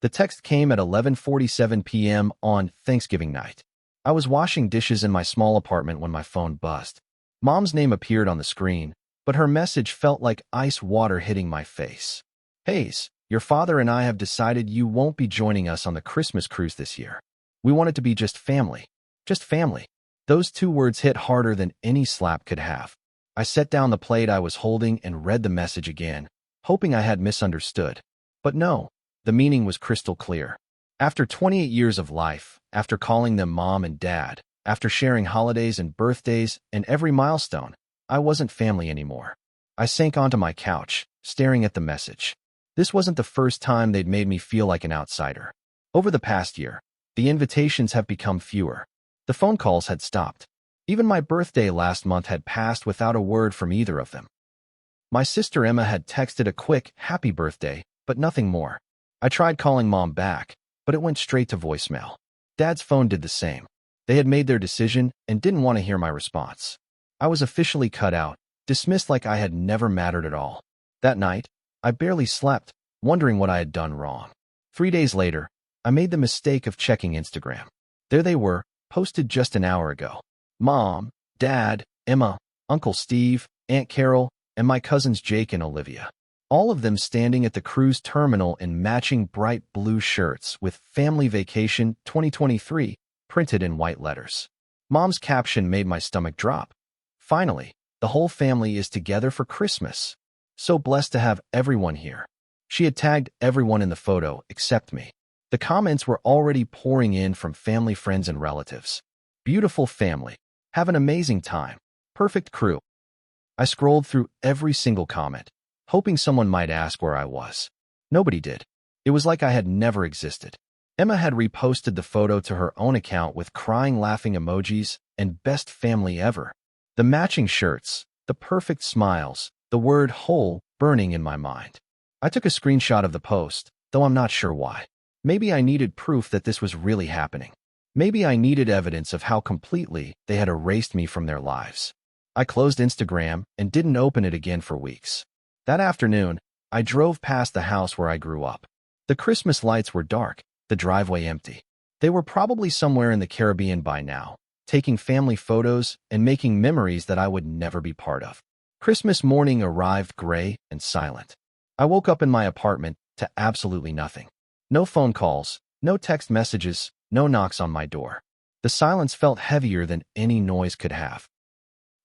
The text came at 11:47 p.m. on Thanksgiving night. I was washing dishes in my small apartment when my phone buzzed. Mom's name appeared on the screen, but her message felt like ice water hitting my face. "Hayes, your father and I have decided you won't be joining us on the Christmas cruise this year. We want it to be just family. Just family." Those two words hit harder than any slap could have. I set down the plate I was holding and read the message again, hoping I had misunderstood. But no, the meaning was crystal clear. After 28 years of life, after calling them mom and dad, after sharing holidays and birthdays and every milestone, I wasn't family anymore. I sank onto my couch, staring at the message. This wasn't the first time they'd made me feel like an outsider. Over the past year, the invitations have become fewer. The phone calls had stopped. Even my birthday last month had passed without a word from either of them. My sister Emma had texted a quick, "Happy birthday," but nothing more. I tried calling Mom back, but it went straight to voicemail. Dad's phone did the same. They had made their decision and didn't want to hear my response. I was officially cut out, dismissed like I had never mattered at all. That night, I barely slept, wondering what I had done wrong. 3 days later, I made the mistake of checking Instagram. There they were, posted just an hour ago. Mom, Dad, Emma, Uncle Steve, Aunt Carol, and my cousins Jake and Olivia. All of them standing at the cruise terminal in matching bright blue shirts with "Family Vacation 2023" printed in white letters. Mom's caption made my stomach drop. Finally, the whole family is together for Christmas. So blessed to have everyone here. She had tagged everyone in the photo except me. The comments were already pouring in from family, friends, and relatives. "Beautiful family. Have an amazing time. Perfect crew." I scrolled through every single comment, hoping someone might ask where I was. Nobody did. It was like I had never existed. Emma had reposted the photo to her own account with crying laughing emojis and "best family ever." The matching shirts, the perfect smiles, the word "whole" burning in my mind. I took a screenshot of the post, though I'm not sure why. Maybe I needed proof that this was really happening. Maybe I needed evidence of how completely they had erased me from their lives. I closed Instagram and didn't open it again for weeks. That afternoon, I drove past the house where I grew up. The Christmas lights were dark, the driveway empty. They were probably somewhere in the Caribbean by now, taking family photos and making memories that I would never be part of. Christmas morning arrived gray and silent. I woke up in my apartment to absolutely nothing. No phone calls, no text messages, no knocks on my door. The silence felt heavier than any noise could have.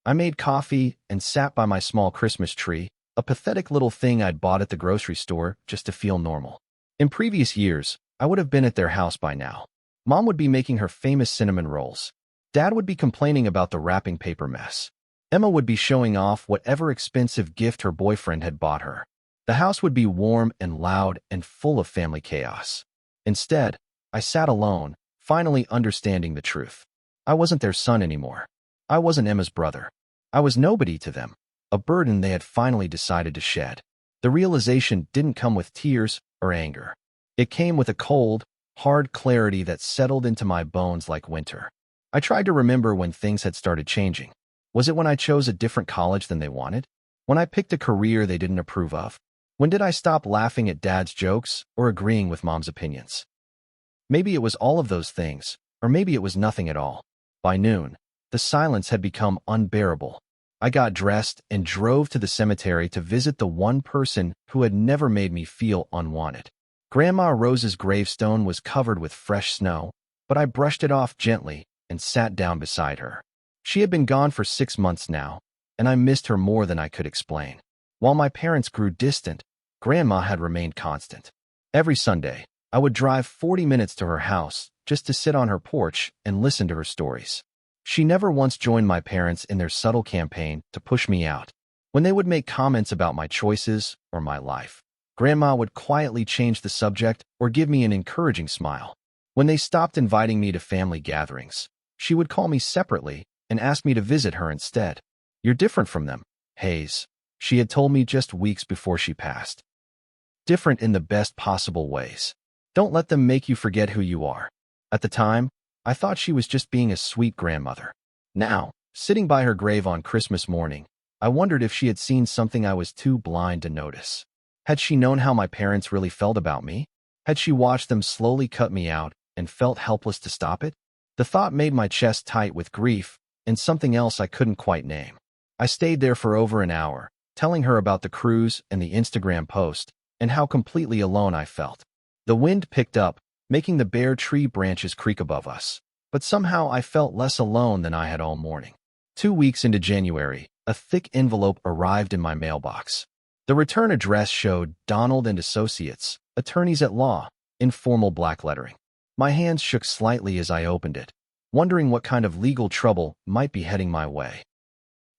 I made coffee and sat by my small Christmas tree, a pathetic little thing I'd bought at the grocery store just to feel normal. In previous years, I would have been at their house by now. Mom would be making her famous cinnamon rolls. Dad would be complaining about the wrapping paper mess. Emma would be showing off whatever expensive gift her boyfriend had bought her. The house would be warm and loud and full of family chaos. Instead, I sat alone, finally understanding the truth. I wasn't their son anymore. I wasn't Emma's brother. I was nobody to them, a burden they had finally decided to shed. The realization didn't come with tears or anger. It came with a cold, hard clarity that settled into my bones like winter. I tried to remember when things had started changing. Was it when I chose a different college than they wanted? When I picked a career they didn't approve of? When did I stop laughing at Dad's jokes or agreeing with Mom's opinions? Maybe it was all of those things, or maybe it was nothing at all. By noon, the silence had become unbearable. I got dressed and drove to the cemetery to visit the one person who had never made me feel unwanted. Grandma Rose's gravestone was covered with fresh snow, but I brushed it off gently and sat down beside her. She had been gone for 6 months now, and I missed her more than I could explain. While my parents grew distant, Grandma had remained constant. Every Sunday, I would drive 40 minutes to her house just to sit on her porch and listen to her stories. She never once joined my parents in their subtle campaign to push me out. When they would make comments about my choices or my life, Grandma would quietly change the subject or give me an encouraging smile. When they stopped inviting me to family gatherings, she would call me separately and ask me to visit her instead. "You're different from them, Hayes," she had told me just weeks before she passed. Different in the best possible ways. Don't let them make you forget who you are. At the time, I thought she was just being a sweet grandmother. Now, sitting by her grave on Christmas morning, I wondered if she had seen something I was too blind to notice. Had she known how my parents really felt about me? Had she watched them slowly cut me out and felt helpless to stop it? The thought made my chest tight with grief and something else I couldn't quite name. I stayed there for over an hour, telling her about the cruise and the Instagram post and how completely alone I felt. The wind picked up, making the bare tree branches creak above us, but somehow I felt less alone than I had all morning. 2 weeks into January, a thick envelope arrived in my mailbox. The return address showed Donald and Associates, attorneys at law, in formal black lettering. My hands shook slightly as I opened it, wondering what kind of legal trouble might be heading my way.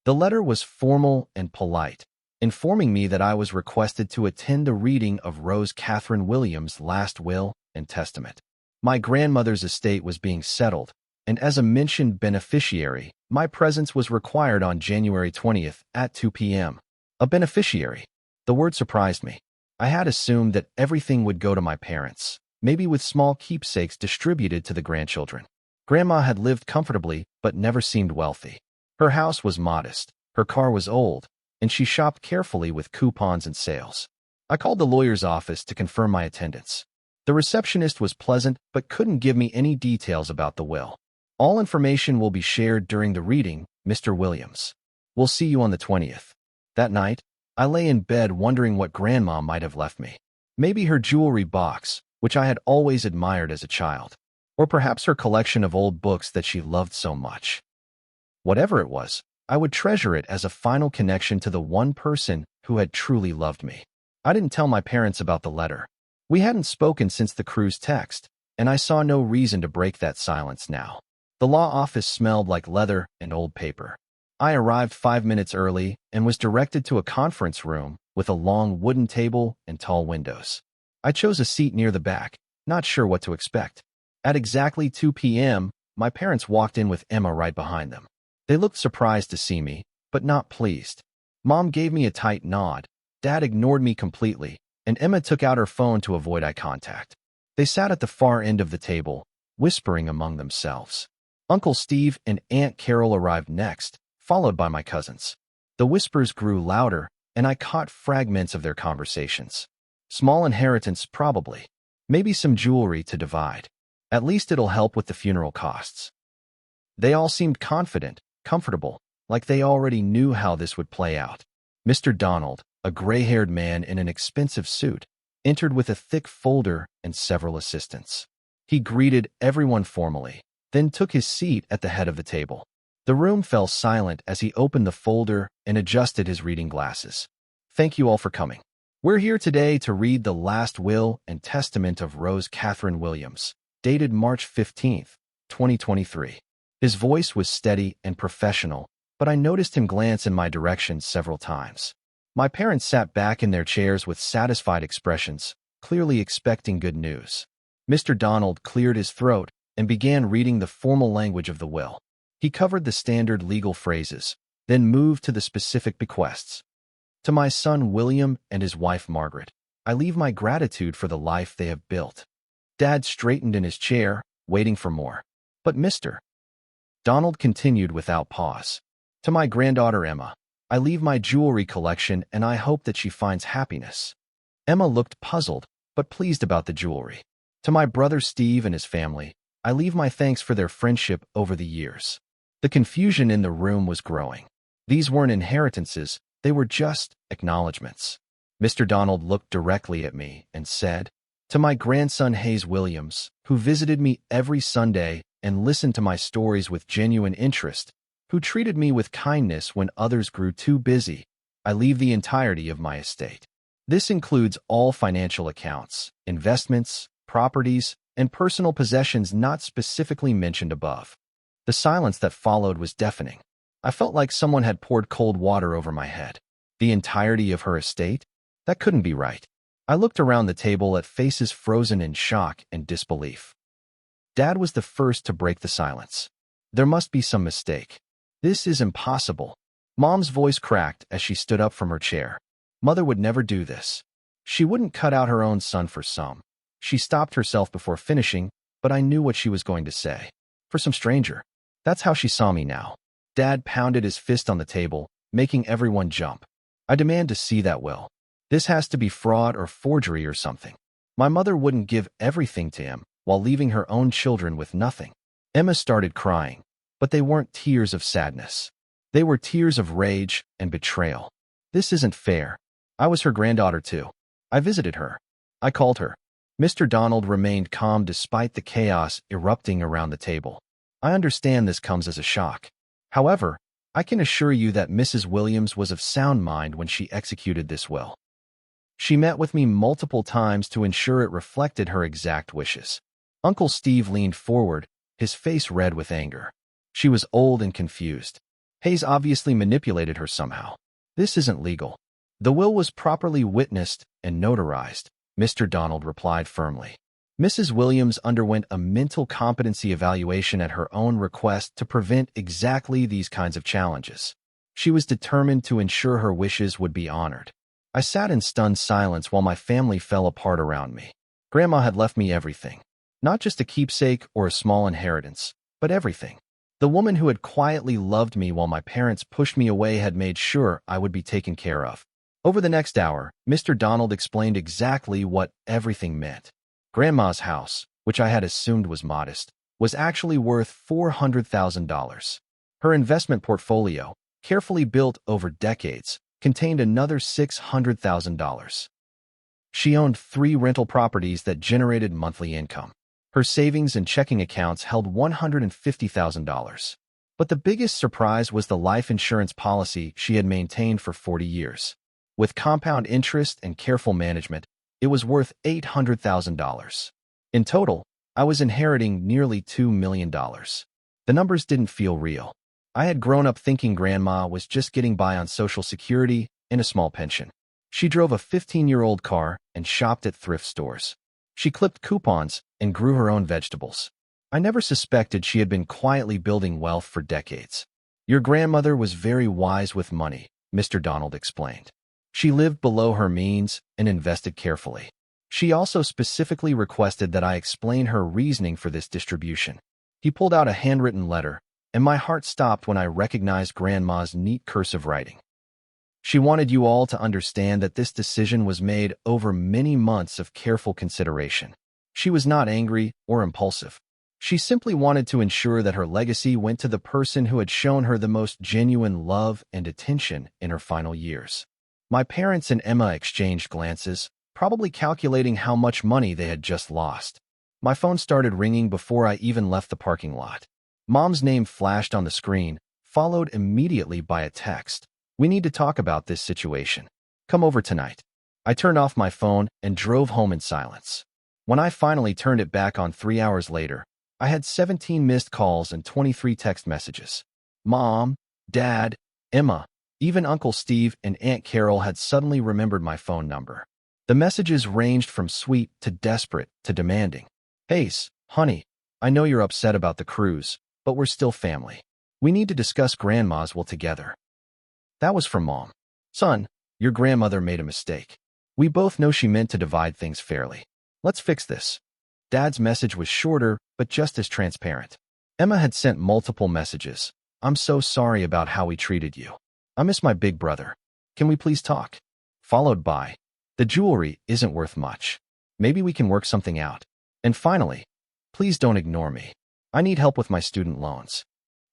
The letter was formal and polite, informing me that I was requested to attend a reading of Rose Catherine Williams' last will and testament. My grandmother's estate was being settled, and as a mentioned beneficiary, my presence was required on January 20th at 2 p.m. A beneficiary. The word surprised me. I had assumed that everything would go to my parents, maybe with small keepsakes distributed to the grandchildren. Grandma had lived comfortably but never seemed wealthy. Her house was modest, her car was old, and she shopped carefully with coupons and sales. I called the lawyer's office to confirm my attendance. The receptionist was pleasant but couldn't give me any details about the will. All information will be shared during the reading, Mr. Williams. We'll see you on the 20th. That night, I lay in bed wondering what Grandma might have left me. Maybe her jewelry box, which I had always admired as a child, or perhaps her collection of old books that she loved so much. Whatever it was, I would treasure it as a final connection to the one person who had truly loved me. I didn't tell my parents about the letter. We hadn't spoken since the cruise text, and I saw no reason to break that silence now. The law office smelled like leather and old paper. I arrived 5 minutes early and was directed to a conference room with a long wooden table and tall windows. I chose a seat near the back, not sure what to expect. At exactly 2 p.m., my parents walked in with Emma right behind them. They looked surprised to see me, but not pleased. Mom gave me a tight nod. Dad ignored me completely, and Emma took out her phone to avoid eye contact. They sat at the far end of the table, whispering among themselves. Uncle Steve and Aunt Carol arrived next, followed by my cousins. The whispers grew louder, and I caught fragments of their conversations. Small inheritance, probably. Maybe some jewelry to divide. At least it'll help with the funeral costs. They all seemed confident, comfortable, like they already knew how this would play out. Mr. Donald, a gray-haired man in an expensive suit, entered with a thick folder and several assistants. He greeted everyone formally, then took his seat at the head of the table. The room fell silent as he opened the folder and adjusted his reading glasses. Thank you all for coming. We're here today to read the last will and testament of Rose Catherine Williams, dated March 15th, 2023. His voice was steady and professional, but I noticed him glance in my direction several times. My parents sat back in their chairs with satisfied expressions, clearly expecting good news. Mr. Donald cleared his throat and began reading the formal language of the will. He covered the standard legal phrases, then moved to the specific bequests. To my son William and his wife Margaret, I leave my gratitude for the life they have built. Dad straightened in his chair, waiting for more. But Mr. Donald continued without pause. To my granddaughter Emma, I leave my jewelry collection and I hope that she finds happiness. Emma looked puzzled, but pleased about the jewelry. To my brother Steve and his family, I leave my thanks for their friendship over the years. The confusion in the room was growing. These weren't inheritances, they were just acknowledgments. Mr. Donald looked directly at me and said, to my grandson Hayes Williams, who visited me every Sunday and listened to my stories with genuine interest, who treated me with kindness when others grew too busy, I leave the entirety of my estate. This includes all financial accounts, investments, properties, and personal possessions not specifically mentioned above. The silence that followed was deafening. I felt like someone had poured cold water over my head. The entirety of her estate? That couldn't be right. I looked around the table at faces frozen in shock and disbelief. Dad was the first to break the silence. There must be some mistake. This is impossible. Mom's voice cracked as she stood up from her chair. Mother would never do this. She wouldn't cut out her own son for some. She stopped herself before finishing, but I knew what she was going to say. For some stranger. That's how she saw me now. Dad pounded his fist on the table, making everyone jump. I demand to see that will. This has to be fraud or forgery or something. My mother wouldn't give everything to him while leaving her own children with nothing. Emma started crying, but they weren't tears of sadness. They were tears of rage and betrayal. This isn't fair. I was her granddaughter too. I visited her. I called her. Mr. Donald remained calm despite the chaos erupting around the table. I understand this comes as a shock. However, I can assure you that Mrs. Williams was of sound mind when she executed this will. She met with me multiple times to ensure it reflected her exact wishes. Uncle Steve leaned forward, his face red with anger. She was old and confused. Hayes obviously manipulated her somehow. This isn't legal. The will was properly witnessed and notarized, Mr. Donald replied firmly. Mrs. Williams underwent a mental competency evaluation at her own request to prevent exactly these kinds of challenges. She was determined to ensure her wishes would be honored. I sat in stunned silence while my family fell apart around me. Grandma had left me everything. Not just a keepsake or a small inheritance, but everything. The woman who had quietly loved me while my parents pushed me away had made sure I would be taken care of. Over the next hour, Mr. Donald explained exactly what everything meant. Grandma's house, which I had assumed was modest, was actually worth $400,000. Her investment portfolio, carefully built over decades, contained another $600,000. She owned 3 rental properties that generated monthly income. Her savings and checking accounts held $150,000. But the biggest surprise was the life insurance policy she had maintained for 40 years. With compound interest and careful management, it was worth $800,000. In total, I was inheriting nearly $2 million. The numbers didn't feel real. I had grown up thinking Grandma was just getting by on Social Security and a small pension. She drove a 15-year-old car and shopped at thrift stores. She clipped coupons and grew her own vegetables. I never suspected she had been quietly building wealth for decades. Your grandmother was very wise with money, Mr. Donald explained. She lived below her means and invested carefully. She also specifically requested that I explain her reasoning for this distribution. He pulled out a handwritten letter, and my heart stopped when I recognized Grandma's neat cursive writing. She wanted you all to understand that this decision was made over many months of careful consideration. She was not angry or impulsive. She simply wanted to ensure that her legacy went to the person who had shown her the most genuine love and attention in her final years. My parents and Emma exchanged glances, probably calculating how much money they had just lost. My phone started ringing before I even left the parking lot. Mom's name flashed on the screen, followed immediately by a text. We need to talk about this situation. Come over tonight. I turned off my phone and drove home in silence. When I finally turned it back on 3 hours later, I had 17 missed calls and 23 text messages. Mom, Dad, Emma, even Uncle Steve and Aunt Carol had suddenly remembered my phone number. The messages ranged from sweet to desperate to demanding. Hayes, honey, I know you're upset about the cruise, but we're still family. We need to discuss Grandma's will together. That was from Mom. Son, your grandmother made a mistake. We both know she meant to divide things fairly. Let's fix this. Dad's message was shorter, but just as transparent. Emma had sent multiple messages. I'm so sorry about how we treated you. I miss my big brother. Can we please talk? Followed by, the jewelry isn't worth much. Maybe we can work something out. And finally, please don't ignore me. I need help with my student loans.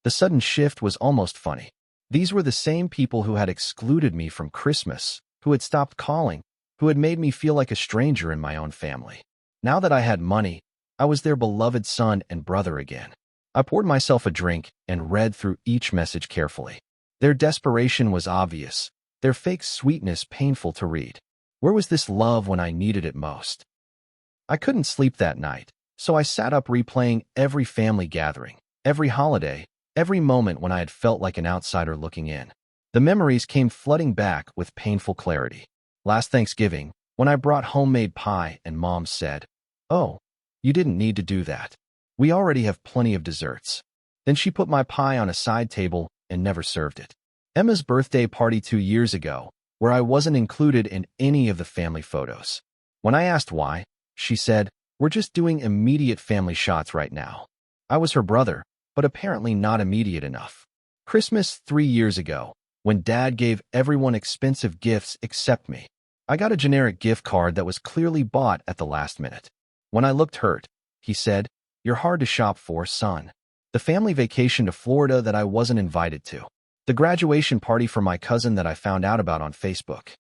The sudden shift was almost funny. These were the same people who had excluded me from Christmas, who had stopped calling, who had made me feel like a stranger in my own family. Now that I had money, I was their beloved son and brother again. I poured myself a drink and read through each message carefully. Their desperation was obvious, their fake sweetness painful to read. Where was this love when I needed it most? I couldn't sleep that night, so I sat up replaying every family gathering, every holiday, every moment when I had felt like an outsider looking in. The memories came flooding back with painful clarity. Last Thanksgiving, when I brought homemade pie and Mom said, "Oh, you didn't need to do that. We already have plenty of desserts." Then she put my pie on a side table and never served it. Emma's birthday party 2 years ago, where I wasn't included in any of the family photos. When I asked why, she said, "We're just doing immediate family shots right now." I was her brother, but apparently not immediate enough. Christmas 3 years ago, when Dad gave everyone expensive gifts except me. I got a generic gift card that was clearly bought at the last minute. When I looked hurt, he said, "You're hard to shop for, son." The family vacation to Florida that I wasn't invited to. The graduation party for my cousin that I found out about on Facebook.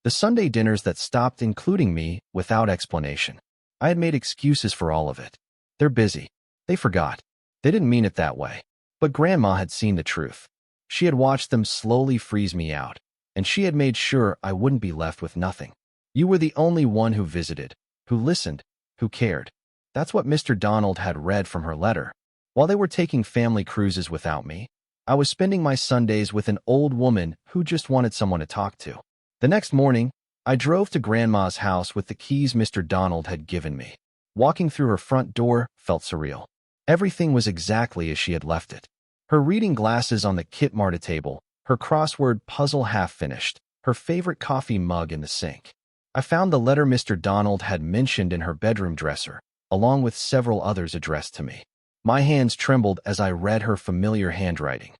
The Sunday dinners that stopped including me without explanation. I had made excuses for all of it. They're busy. They forgot. They didn't mean it that way. But Grandma had seen the truth. She had watched them slowly freeze me out, and she had made sure I wouldn't be left with nothing. You were the only one who visited, who listened, who cared. That's what Mr. Donald had read from her letter. While they were taking family cruises without me, I was spending my Sundays with an old woman who just wanted someone to talk to. The next morning, I drove to Grandma's house with the keys Mr. Donald had given me. Walking through her front door felt surreal. Everything was exactly as she had left it. Her reading glasses on the Kit Marta table, her crossword puzzle half finished, her favorite coffee mug in the sink. I found the letter Mr. Donald had mentioned in her bedroom dresser, along with several others addressed to me. My hands trembled as I read her familiar handwriting.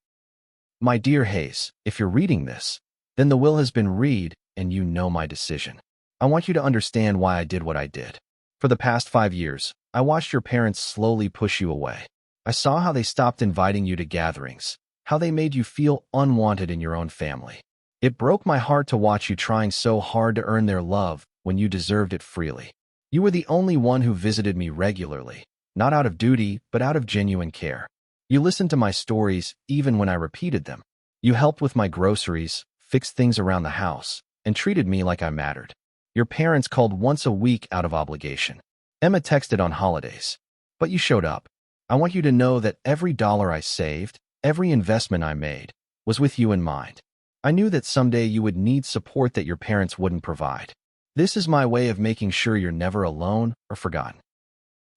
"My dear Hayes, if you're reading this, then the will has been read and you know my decision. I want you to understand why I did what I did. For the past 5 years, I watched your parents slowly push you away. I saw how they stopped inviting you to gatherings, how they made you feel unwanted in your own family. It broke my heart to watch you trying so hard to earn their love when you deserved it freely. You were the only one who visited me regularly, not out of duty, but out of genuine care. You listened to my stories even when I repeated them. You helped with my groceries, fixed things around the house, and treated me like I mattered. Your parents called once a week out of obligation. Emma texted on holidays. But you showed up. I want you to know that every dollar I saved, every investment I made, was with you in mind. I knew that someday you would need support that your parents wouldn't provide. This is my way of making sure you're never alone or forgotten."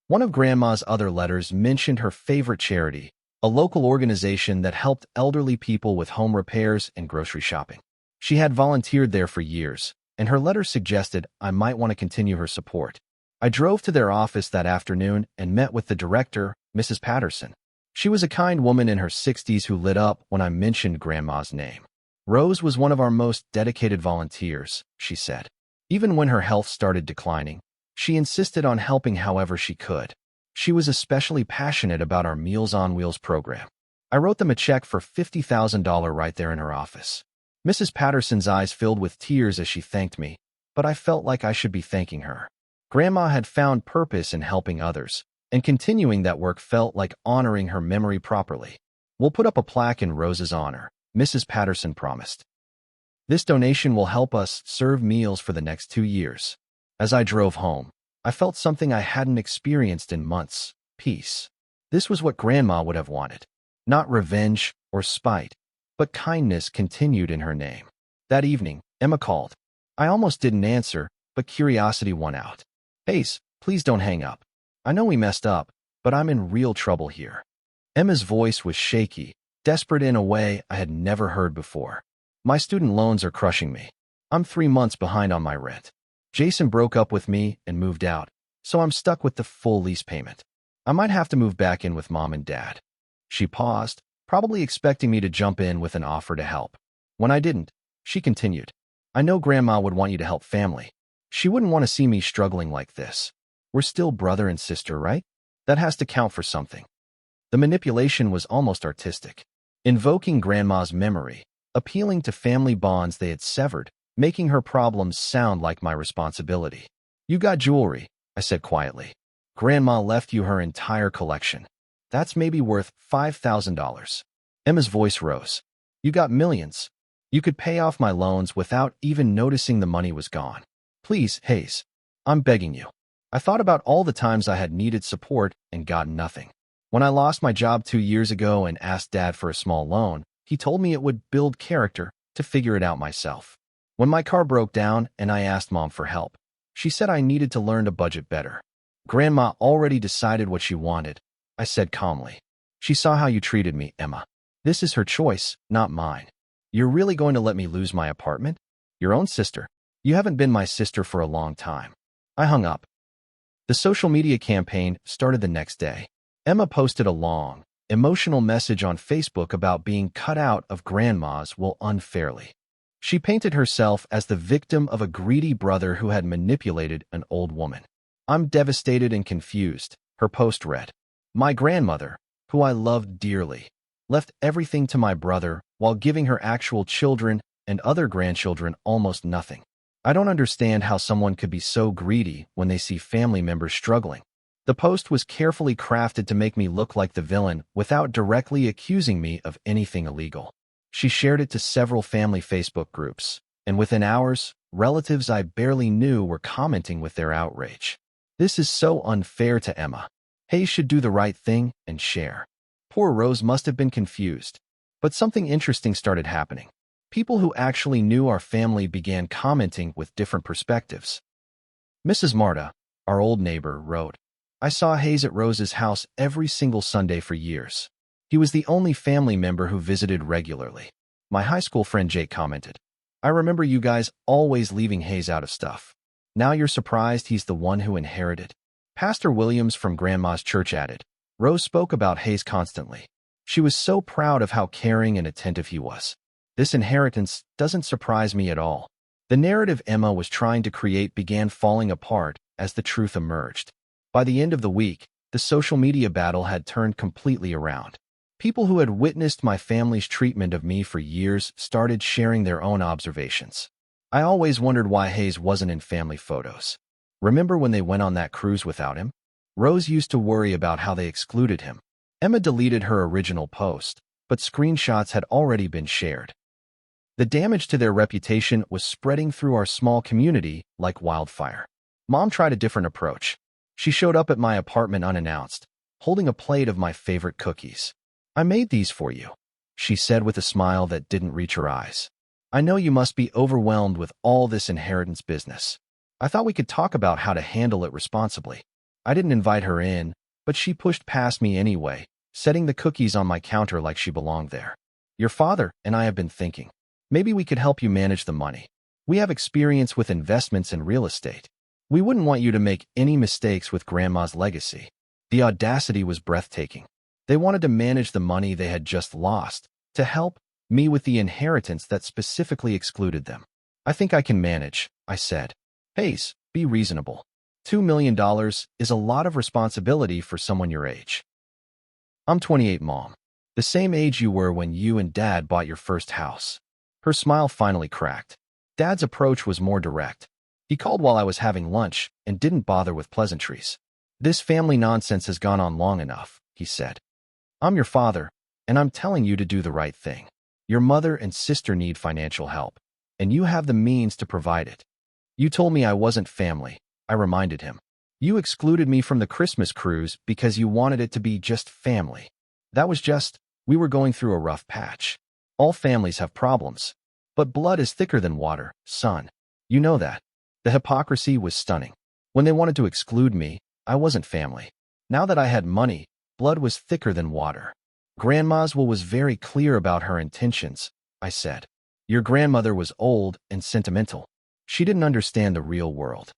One of Grandma's other letters mentioned her favorite charity, a local organization that helped elderly people with home repairs and grocery shopping. She had volunteered there for years, and her letter suggested I might want to continue her support. I drove to their office that afternoon and met with the director, Mrs. Patterson. She was a kind woman in her 60s who lit up when I mentioned Grandma's name. "Rose was one of our most dedicated volunteers," she said. "Even when her health started declining, she insisted on helping however she could. She was especially passionate about our Meals on Wheels program." I wrote them a check for $50,000 right there in her office. Mrs. Patterson's eyes filled with tears as she thanked me, but I felt like I should be thanking her. Grandma had found purpose in helping others, and continuing that work felt like honoring her memory properly. "We'll put up a plaque in Rose's honor," Mrs. Patterson promised. "This donation will help us serve meals for the next 2 years." As I drove home, I felt something I hadn't experienced in months: peace. This was what Grandma would have wanted. Not revenge or spite, but kindness continued in her name. That evening, Emma called. I almost didn't answer, but curiosity won out. "Hayes, please don't hang up. I know we messed up, but I'm in real trouble here." Emma's voice was shaky, desperate in a way I had never heard before. "My student loans are crushing me. I'm 3 months behind on my rent. Jason broke up with me and moved out, so I'm stuck with the full lease payment. I might have to move back in with Mom and Dad." She paused, probably expecting me to jump in with an offer to help. When I didn't, she continued, "I know Grandma would want you to help family. She wouldn't want to see me struggling like this. We're still brother and sister, right? That has to count for something." The manipulation was almost artistic. Invoking Grandma's memory, appealing to family bonds they had severed, making her problems sound like my responsibility. "You got jewelry," I said quietly. "Grandma left you her entire collection. That's maybe worth $5,000. Emma's voice rose. "You got millions. You could pay off my loans without even noticing the money was gone. Please, Hayes, I'm begging you." I thought about all the times I had needed support and gotten nothing. When I lost my job 2 years ago and asked Dad for a small loan, he told me it would build character to figure it out myself. When my car broke down and I asked Mom for help, she said I needed to learn to budget better. "Grandma already decided what she wanted," I said calmly. "She saw how you treated me, Emma. This is her choice, not mine. You're really going to let me lose my apartment? Your own sister. You haven't been my sister for a long time." I hung up. The social media campaign started the next day. Emma posted a long, emotional message on Facebook about being cut out of Grandma's will unfairly. She painted herself as the victim of a greedy brother who had manipulated an old woman. I'm devastated and confused, her post read. My grandmother, who I loved dearly, left everything to my brother while giving her actual children and other grandchildren almost nothing. I don't understand how someone could be so greedy when they see family members struggling. The post was carefully crafted to make me look like the villain without directly accusing me of anything illegal. She shared it to several family Facebook groups, and within hours, relatives I barely knew were commenting with their outrage. This is so unfair to Emma. Hayes should do the right thing and share. Poor Rose must have been confused. But something interesting started happening. People who actually knew our family began commenting with different perspectives. Mrs. Marta, our old neighbor, wrote, I saw Hayes at Rose's house every single Sunday for years. He was the only family member who visited regularly. My high school friend Jake commented, I remember you guys always leaving Hayes out of stuff. Now you're surprised he's the one who inherited. Pastor Williams from Grandma's church added, Rose spoke about Hayes constantly. She was so proud of how caring and attentive he was. This inheritance doesn't surprise me at all. The narrative Emma was trying to create began falling apart as the truth emerged. By the end of the week, the social media battle had turned completely around. People who had witnessed my family's treatment of me for years started sharing their own observations. I always wondered why Hayes wasn't in family photos. Remember when they went on that cruise without him? Rose used to worry about how they excluded him. Emma deleted her original post, but screenshots had already been shared. The damage to their reputation was spreading through our small community like wildfire. Mom tried a different approach. She showed up at my apartment unannounced, holding a plate of my favorite cookies. I made these for you, she said with a smile that didn't reach her eyes. I know you must be overwhelmed with all this inheritance business. I thought we could talk about how to handle it responsibly. I didn't invite her in, but she pushed past me anyway, setting the cookies on my counter like she belonged there. Your father and I have been thinking. Maybe we could help you manage the money. We have experience with investments in real estate. We wouldn't want you to make any mistakes with Grandma's legacy. The audacity was breathtaking. They wanted to manage the money they had just lost, to help me with the inheritance that specifically excluded them. I think I can manage, I said. Hayes, be reasonable. $2 million is a lot of responsibility for someone your age. I'm 28, Mom. The same age you were when you and Dad bought your first house. Her smile finally cracked. Dad's approach was more direct. He called while I was having lunch and didn't bother with pleasantries. This family nonsense has gone on long enough, he said. I'm your father, and I'm telling you to do the right thing. Your mother and sister need financial help, and you have the means to provide it. You told me I wasn't family, I reminded him. You excluded me from the Christmas cruise because you wanted it to be just family. That was just, we were going through a rough patch. All families have problems. But blood is thicker than water, son. You know that. The hypocrisy was stunning. When they wanted to exclude me, I wasn't family. Now that I had money, blood was thicker than water. Grandma's will was very clear about her intentions, I said. Your grandmother was old and sentimental. She didn't understand the real world.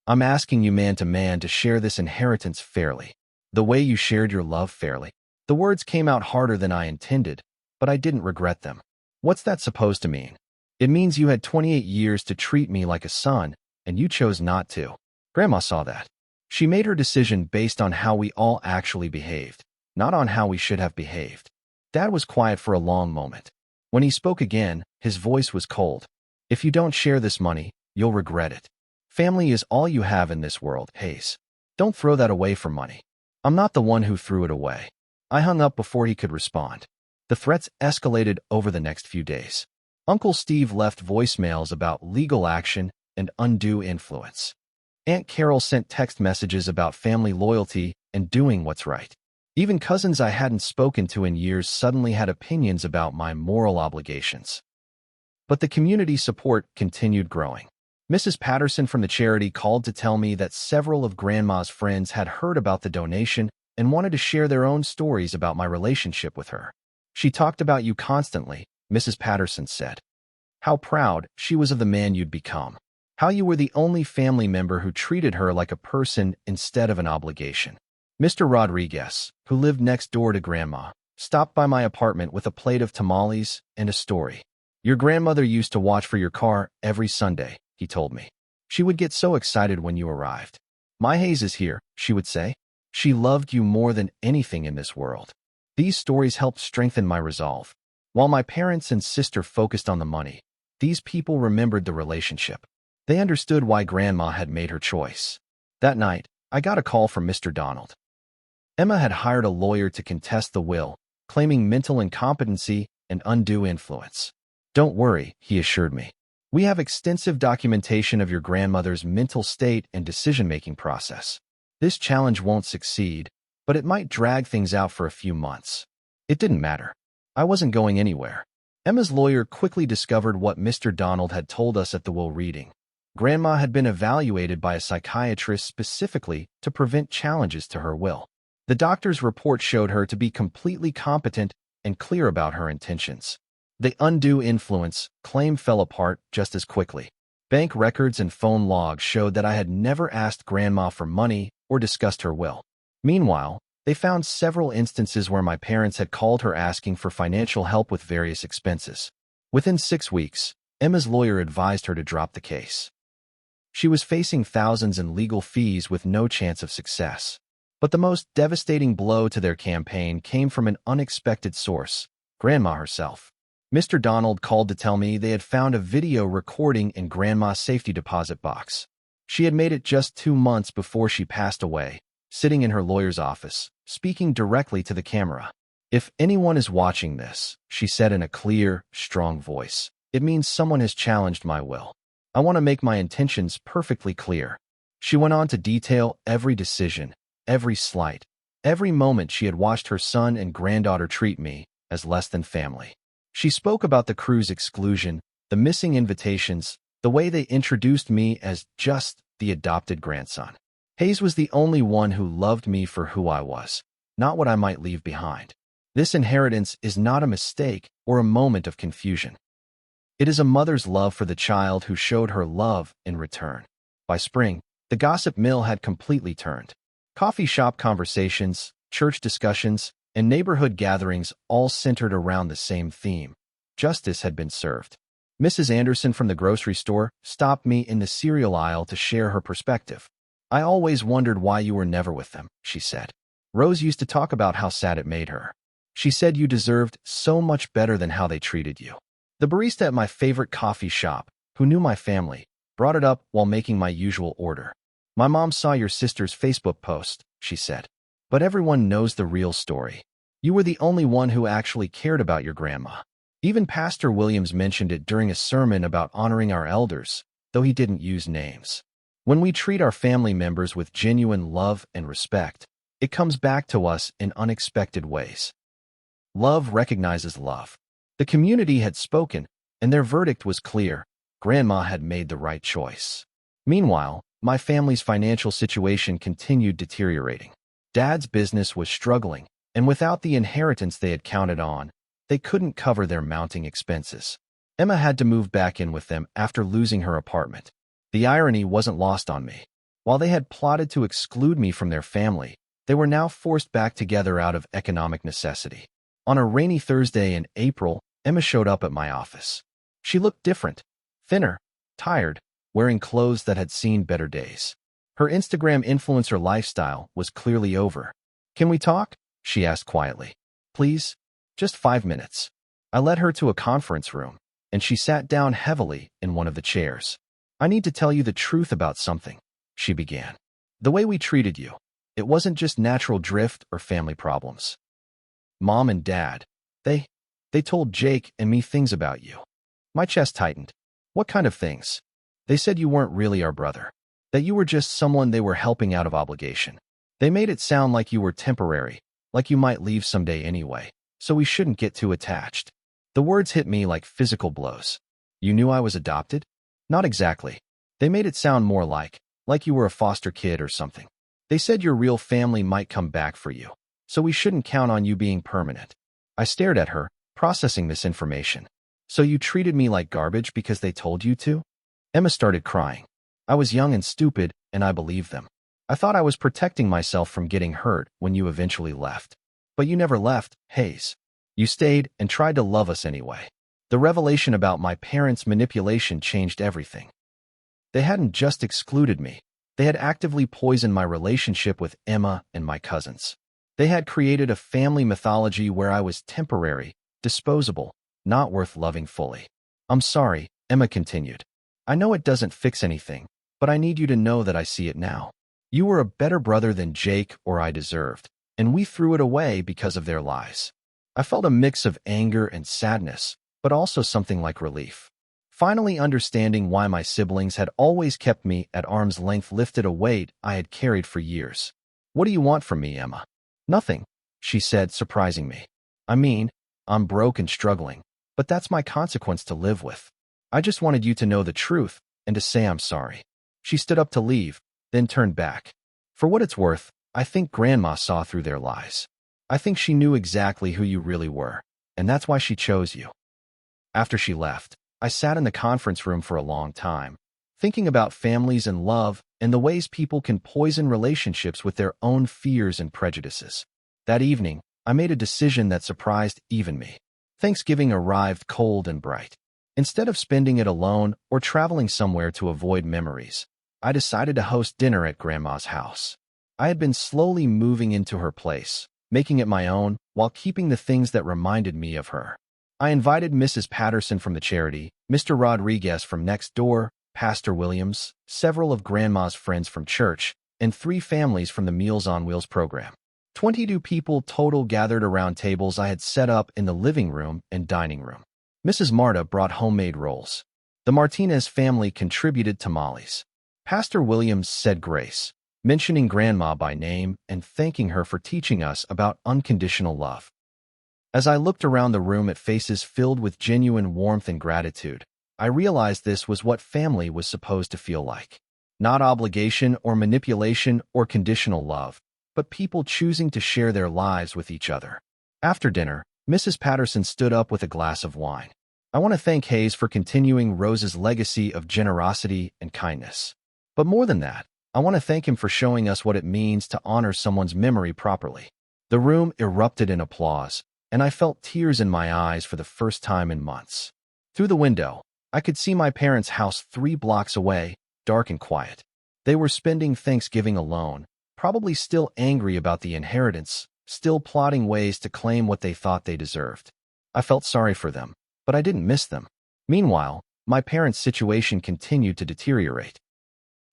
I'm asking you man to share this inheritance fairly. The way you shared your love fairly. The words came out harder than I intended, but I didn't regret them. What's that supposed to mean? It means you had 28 years to treat me like a son, and you chose not to. Grandma saw that. She made her decision based on how we all actually behaved, not on how we should have behaved. Dad was quiet for a long moment. When he spoke again, his voice was cold. If you don't share this money, you'll regret it. Family is all you have in this world, Hayes. Don't throw that away for money. I'm not the one who threw it away. I hung up before he could respond. The threats escalated over the next few days. Uncle Steve left voicemails about legal action and undue influence. Aunt Carol sent text messages about family loyalty and doing what's right. Even cousins I hadn't spoken to in years suddenly had opinions about my moral obligations. But the community support continued growing. Mrs. Patterson from the charity called to tell me that several of Grandma's friends had heard about the donation and wanted to share their own stories about my relationship with her. She talked about you constantly, Mrs. Patterson said. How proud she was of the man you'd become. How you were the only family member who treated her like a person instead of an obligation. Mr. Rodriguez, who lived next door to Grandma, stopped by my apartment with a plate of tamales and a story. Your grandmother used to watch for your car every Sunday, he told me. She would get so excited when you arrived. My Hayes is here, she would say. She loved you more than anything in this world. These stories helped strengthen my resolve. While my parents and sister focused on the money, these people remembered the relationship. They understood why Grandma had made her choice. That night, I got a call from Mr. Donald. Emma had hired a lawyer to contest the will, claiming mental incompetency and undue influence. Don't worry, he assured me. We have extensive documentation of your grandmother's mental state and decision-making process. This challenge won't succeed, but it might drag things out for a few months. It didn't matter. I wasn't going anywhere. Emma's lawyer quickly discovered what Mr. Donald had told us at the will reading. Grandma had been evaluated by a psychiatrist specifically to prevent challenges to her will. The doctor's report showed her to be completely competent and clear about her intentions. The undue influence claim fell apart just as quickly. Bank records and phone logs showed that I had never asked Grandma for money or discussed her will. Meanwhile, they found several instances where my parents had called her asking for financial help with various expenses. Within 6 weeks, Emma's lawyer advised her to drop the case. She was facing thousands in legal fees with no chance of success. But the most devastating blow to their campaign came from an unexpected source, Grandma herself. Mr. Donald called to tell me they had found a video recording in Grandma's safety deposit box. She had made it just 2 months before she passed away, sitting in her lawyer's office, speaking directly to the camera. If anyone is watching this, she said in a clear, strong voice, it means someone has challenged my will. I want to make my intentions perfectly clear. She went on to detail every decision, every slight, every moment she had watched her son and granddaughter treat me as less than family. She spoke about the crew's exclusion, the missing invitations, the way they introduced me as just the adopted grandson. Hayes was the only one who loved me for who I was, not what I might leave behind. This inheritance is not a mistake or a moment of confusion. It is a mother's love for the child who showed her love in return. By spring, the gossip mill had completely turned. Coffee shop conversations, church discussions, and neighborhood gatherings all centered around the same theme. Justice had been served. Mrs. Anderson from the grocery store stopped me in the cereal aisle to share her perspective. I always wondered why you were never with them, she said. Rose used to talk about how sad it made her. She said you deserved so much better than how they treated you. The barista at my favorite coffee shop, who knew my family, brought it up while making my usual order. My mom saw your sister's Facebook post, she said. But everyone knows the real story. You were the only one who actually cared about your grandma. Even Pastor Williams mentioned it during a sermon about honoring our elders, though he didn't use names. When we treat our family members with genuine love and respect, it comes back to us in unexpected ways. Love recognizes love. The community had spoken, and their verdict was clear. Grandma had made the right choice. Meanwhile, my family's financial situation continued deteriorating. Dad's business was struggling, and without the inheritance they had counted on, they couldn't cover their mounting expenses. Emma had to move back in with them after losing her apartment. The irony wasn't lost on me. While they had plotted to exclude me from their family, they were now forced back together out of economic necessity. On a rainy Thursday in April, Emma showed up at my office. She looked different, thinner, tired, wearing clothes that had seen better days. Her Instagram influencer lifestyle was clearly over. Can we talk? She asked quietly. Please? Just 5 minutes. I led her to a conference room, and she sat down heavily in one of the chairs. I need to tell you the truth about something, she began. The way we treated you, it wasn't just natural drift or family problems. Mom and Dad, they told Jake and me things about you. My chest tightened. What kind of things? They said you weren't really our brother. That you were just someone they were helping out of obligation. They made it sound like you were temporary, like you might leave someday anyway, so we shouldn't get too attached. The words hit me like physical blows. You knew I was adopted? Not exactly. They made it sound more like you were a foster kid or something. They said your real family might come back for you, so we shouldn't count on you being permanent. I stared at her, processing this information. So you treated me like garbage because they told you to? Emma started crying. I was young and stupid, and I believed them. I thought I was protecting myself from getting hurt when you eventually left. But you never left, Hayes. You stayed and tried to love us anyway. The revelation about my parents' manipulation changed everything. They hadn't just excluded me. They had actively poisoned my relationship with Emma and my cousins. They had created a family mythology where I was temporary, disposable, not worth loving fully. I'm sorry, Emma continued. I know it doesn't fix anything, but I need you to know that I see it now. You were a better brother than Jake or I deserved, and we threw it away because of their lies. I felt a mix of anger and sadness, but also something like relief. Finally understanding why my siblings had always kept me at arm's length lifted a weight I had carried for years. What do you want from me, Emma? Nothing, she said, surprising me. I mean, I'm broke and struggling, but that's my consequence to live with. I just wanted you to know the truth and to say I'm sorry. She stood up to leave, then turned back. For what it's worth, I think Grandma saw through their lies. I think she knew exactly who you really were, and that's why she chose you. After she left, I sat in the conference room for a long time, thinking about families and love and the ways people can poison relationships with their own fears and prejudices. That evening, I made a decision that surprised even me. Thanksgiving arrived cold and bright. Instead of spending it alone or traveling somewhere to avoid memories, I decided to host dinner at Grandma's house. I had been slowly moving into her place, making it my own while keeping the things that reminded me of her. I invited Mrs. Patterson from the charity, Mr. Rodriguez from next door, Pastor Williams, several of Grandma's friends from church, and 3 families from the Meals on Wheels program. 22 people total gathered around tables I had set up in the living room and dining room. Mrs. Marta brought homemade rolls. The Martinez family contributed tamales. Pastor Williams said grace, mentioning Grandma by name and thanking her for teaching us about unconditional love. As I looked around the room at faces filled with genuine warmth and gratitude, I realized this was what family was supposed to feel like. Not obligation or manipulation or conditional love, but people choosing to share their lives with each other. After dinner, Mrs. Patterson stood up with a glass of wine. I want to thank Hayes for continuing Rose's legacy of generosity and kindness. But more than that, I want to thank him for showing us what it means to honor someone's memory properly. The room erupted in applause, and I felt tears in my eyes for the first time in months. Through the window, I could see my parents' house 3 blocks away, dark and quiet. They were spending Thanksgiving alone, probably still angry about the inheritance, still plotting ways to claim what they thought they deserved. I felt sorry for them, but I didn't miss them. Meanwhile, my parents' situation continued to deteriorate.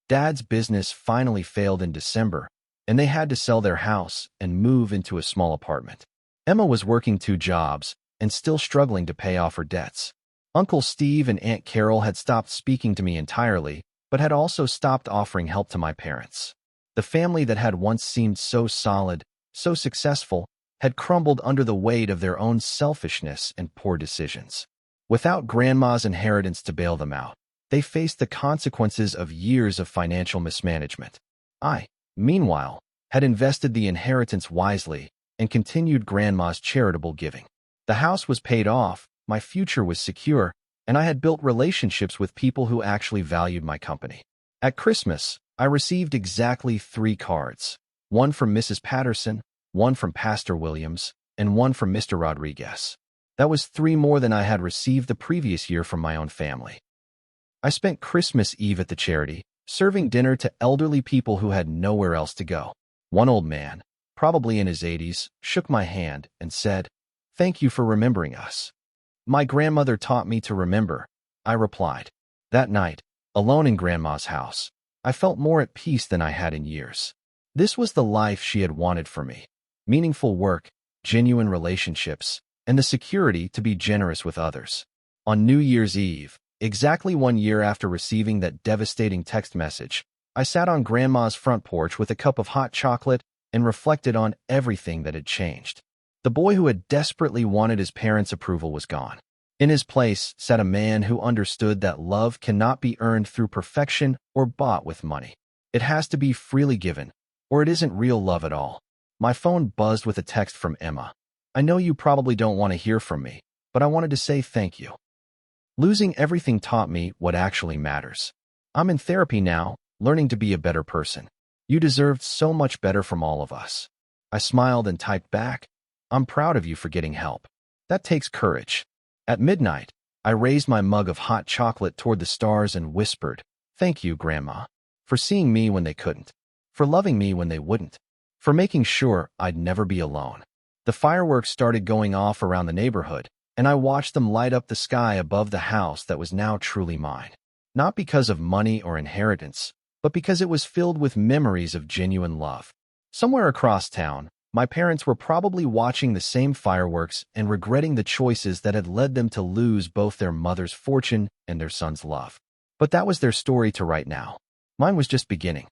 Dad's business finally failed in December, and they had to sell their house and move into a small apartment. Emma was working 2 jobs and still struggling to pay off her debts. Uncle Steve and Aunt Carol had stopped speaking to me entirely, but had also stopped offering help to my parents. The family that had once seemed so solid, so successful, had crumbled under the weight of their own selfishness and poor decisions. Without Grandma's inheritance to bail them out, they faced the consequences of years of financial mismanagement. I, meanwhile, had invested the inheritance wisely and continued Grandma's charitable giving. The house was paid off, my future was secure, and I had built relationships with people who actually valued my company. At Christmas, I received exactly 3 cards, one from Mrs. Patterson, one from Pastor Williams, and one from Mr. Rodriguez. That was 3 more than I had received the previous year from my own family. I spent Christmas Eve at the charity, serving dinner to elderly people who had nowhere else to go. One old man, probably in his 80s, shook my hand and said, "Thank you for remembering us." "My grandmother taught me to remember," I replied. That night, alone in Grandma's house, I felt more at peace than I had in years. This was the life she had wanted for me. Meaningful work, genuine relationships, and the security to be generous with others. On New Year's Eve, exactly 1 year after receiving that devastating text message, I sat on Grandma's front porch with a cup of hot chocolate and reflected on everything that had changed. The boy who had desperately wanted his parents' approval was gone. In his place sat a man who understood that love cannot be earned through perfection or bought with money. It has to be freely given, or it isn't real love at all. My phone buzzed with a text from Emma. "I know you probably don't want to hear from me, but I wanted to say thank you. Losing everything taught me what actually matters. I'm in therapy now, learning to be a better person. You deserved so much better from all of us." I smiled and typed back, "I'm proud of you for getting help. That takes courage." At midnight, I raised my mug of hot chocolate toward the stars and whispered, "Thank you, Grandma, for seeing me when they couldn't, for loving me when they wouldn't, for making sure I'd never be alone." The fireworks started going off around the neighborhood, and I watched them light up the sky above the house that was now truly mine. Not because of money or inheritance, but because it was filled with memories of genuine love. Somewhere across town, my parents were probably watching the same fireworks and regretting the choices that had led them to lose both their mother's fortune and their son's love. But that was their story to write now. Mine was just beginning.